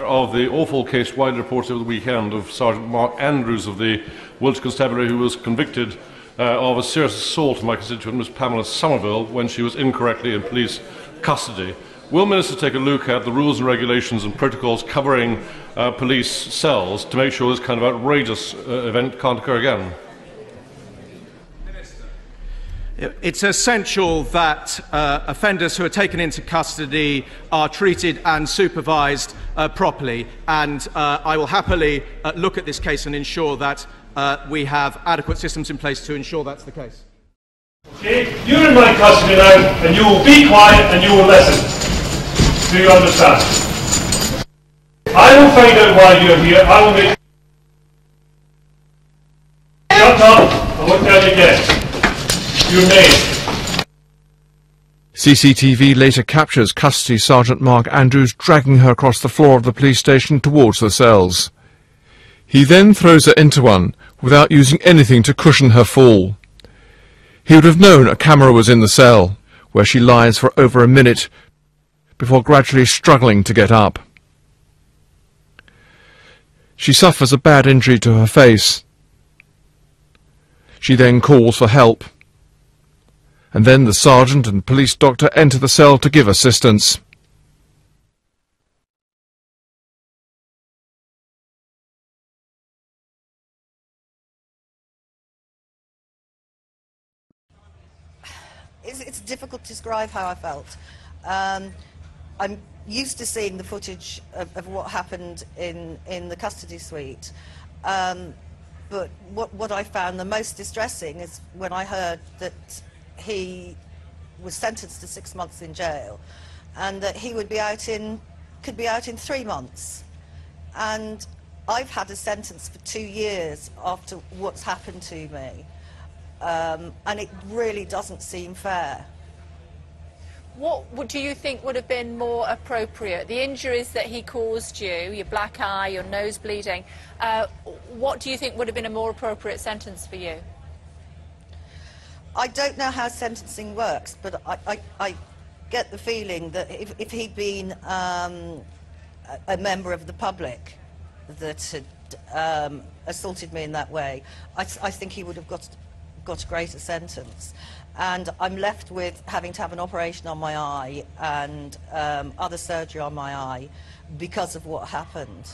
Of the awful case widely reported over the weekend of Sergeant Mark Andrews of the Wiltshire Constabulary, who was convicted of a serious assault on my constituent Miss Pamela Somerville when she was incorrectly in police custody. Will Minister take a look at the rules and regulations and protocols covering police cells to make sure this kind of outrageous event can't occur again? It's essential that offenders who are taken into custody are treated and supervised properly, and I will happily look at this case and ensure that we have adequate systems in place to ensure that's the case. Okay, you're in my custody now, and you will be quiet and you will listen. Do you understand? I will find out why you're here. I will make... Shut up! I won't tell you again. Your name. CCTV later captures Custody Sergeant Mark Andrews dragging her across the floor of the police station towards the cells. He then throws her into one without using anything to cushion her fall. He would have known a camera was in the cell, where she lies for over a minute before gradually struggling to get up. She suffers a bad injury to her face. She then calls for help, and then the sergeant and police doctor enter the cell to give assistance. It's difficult to describe how I felt. I'm used to seeing the footage of what happened in the custody suite, but what I found the most distressing is when I heard that he was sentenced to 6 months in jail and that he would be could be out in 3 months. And I've had a sentence for 2 years after what's happened to me, and it really doesn't seem fair. What do you think would have been more appropriate? The injuries that he caused you, your black eye, your nose bleeding, what do you think would have been a more appropriate sentence for you? I don't know how sentencing works, but I get the feeling that if he'd been a member of the public that had assaulted me in that way, I think he would have got a greater sentence. And I'm left with having to have an operation on my eye and other surgery on my eye because of what happened.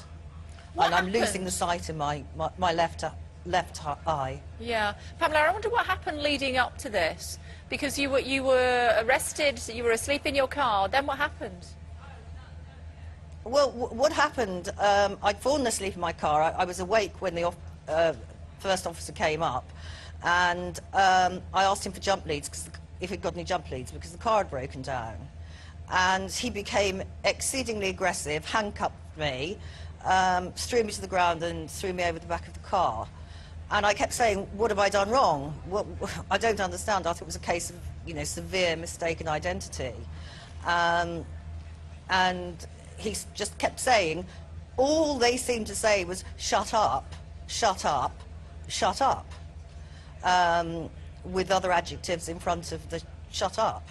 And I'm losing the sight in my left eye. Yeah. Pamela, I wonder what happened leading up to this, because you were arrested, you were asleep in your car, then what happened? Well, what happened, I'd fallen asleep in my car. I was awake when the first officer came up, and I asked him for jump leads, if he'd got any jump leads, because the car had broken down. And he became exceedingly aggressive, handcuffed me, threw me to the ground and threw me over the back of the car. And I kept saying, what have I done wrong? Well, I don't understand. I thought it was a case of, severe mistaken identity. And he just kept saying, all they seemed to say was, shut up, shut up, shut up, with other adjectives in front of the shut up.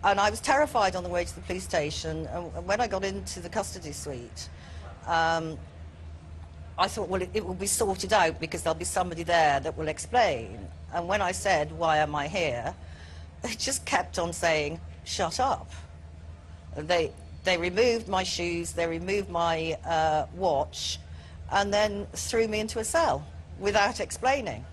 And I was terrified on the way to the police station. And when I got into the custody suite, I thought, well, it will be sorted out because there'll be somebody there that will explain. And when I said, why am I here, they just kept on saying, shut up. They removed my shoes, they removed my watch, and then threw me into a cell without explaining.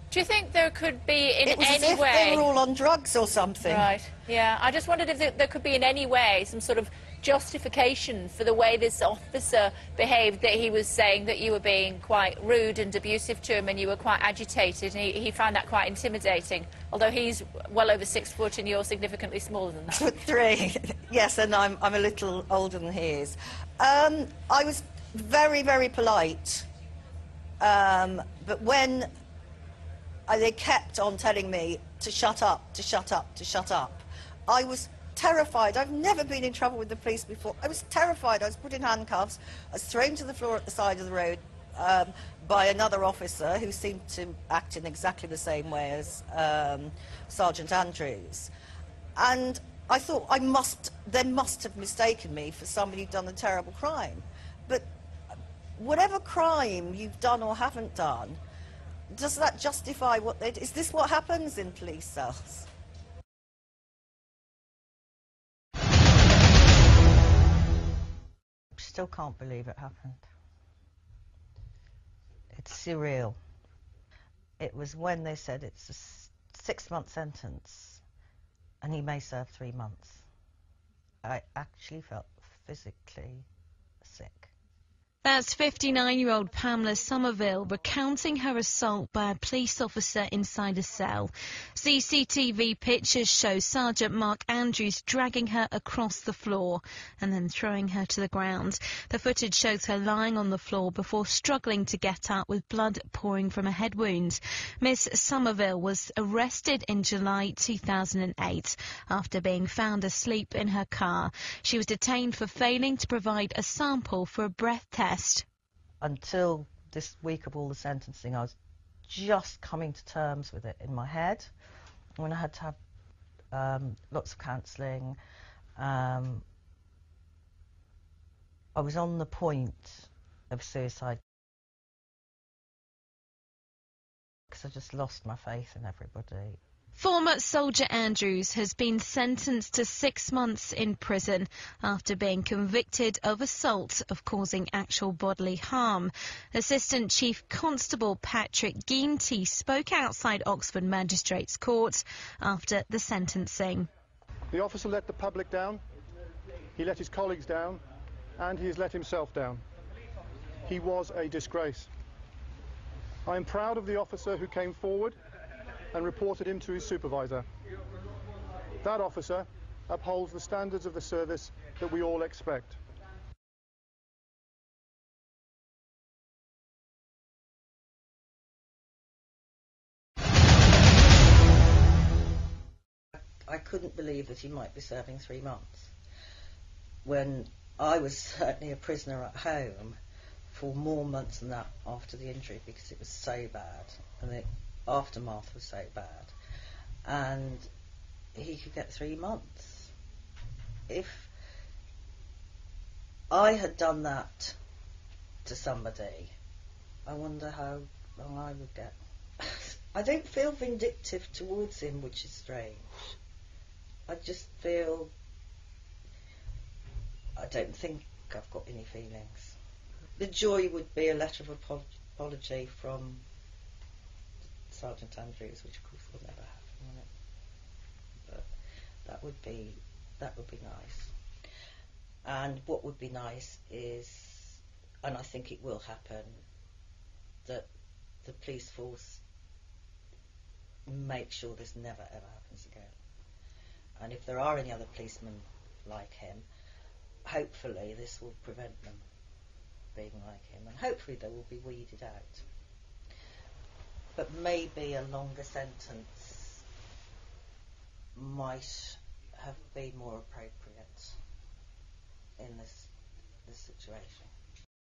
Do you think there could be in it was any as if way... they were all on drugs or something. Right, yeah. I just wondered if there could be in any way some sort of justification for the way this officer behaved, that he was saying that you were being quite rude and abusive to him and you were quite agitated, and he found that quite intimidating, although he's well over 6 foot and you're significantly smaller than that. 6'3", yes, and I'm a little older than he is. I was very, very polite, but when they kept on telling me to shut up, to shut up, to shut up, I was terrified. I've never been in trouble with the police before. I was terrified. I was put in handcuffs. I was thrown to the floor at the side of the road by another officer who seemed to act in exactly the same way as Sergeant Andrews. And I thought they must have mistaken me for somebody who'd done a terrible crime. But whatever crime you've done or haven't done, does that justify what they do? Is this what happens in police cells? Still can't believe it happened. It's surreal. It was when they said it's a 6-month sentence and he may serve 3 months. I actually felt physically sick. That's 59-year-old Pamela Somerville recounting her assault by a police officer inside a cell. CCTV pictures show Sergeant Mark Andrews dragging her across the floor and then throwing her to the ground. The footage shows her lying on the floor before struggling to get up with blood pouring from a head wound. Miss Somerville was arrested in July 2008 after being found asleep in her car. She was detained for failing to provide a sample for a breath test. Until this week of all the sentencing, I was just coming to terms with it in my head. When I had to have lots of counselling, I was on the point of suicide because I just lost my faith in everybody. Former soldier Andrews has been sentenced to 6 months in prison after being convicted of assault of causing actual bodily harm. Assistant Chief Constable Patrick Ginty spoke outside Oxford Magistrates Court after the sentencing. The officer let the public down, he let his colleagues down, and he has let himself down. He was a disgrace. I am proud of the officer who came forward and reported him to his supervisor. That officer upholds the standards of the service that we all expect. I couldn't believe that he might be serving 3 months when I was certainly a prisoner at home for more months than that after the injury, because it was so bad and the aftermath was so bad, and he could get 3 months. If I had done that to somebody, I wonder how long I would get. I don't feel vindictive towards him, which is strange. I just feel, I don't think I've got any feelings. The joy would be a letter of apology from Sergeant Andrews, which of course will never happen, will it? But that would be nice. And what would be nice is, and I think it will happen, that the police force make sure this never ever happens again. And if there are any other policemen like him, hopefully this will prevent them being like him, and hopefully they will be weeded out. But maybe a longer sentence might have been more appropriate in this situation.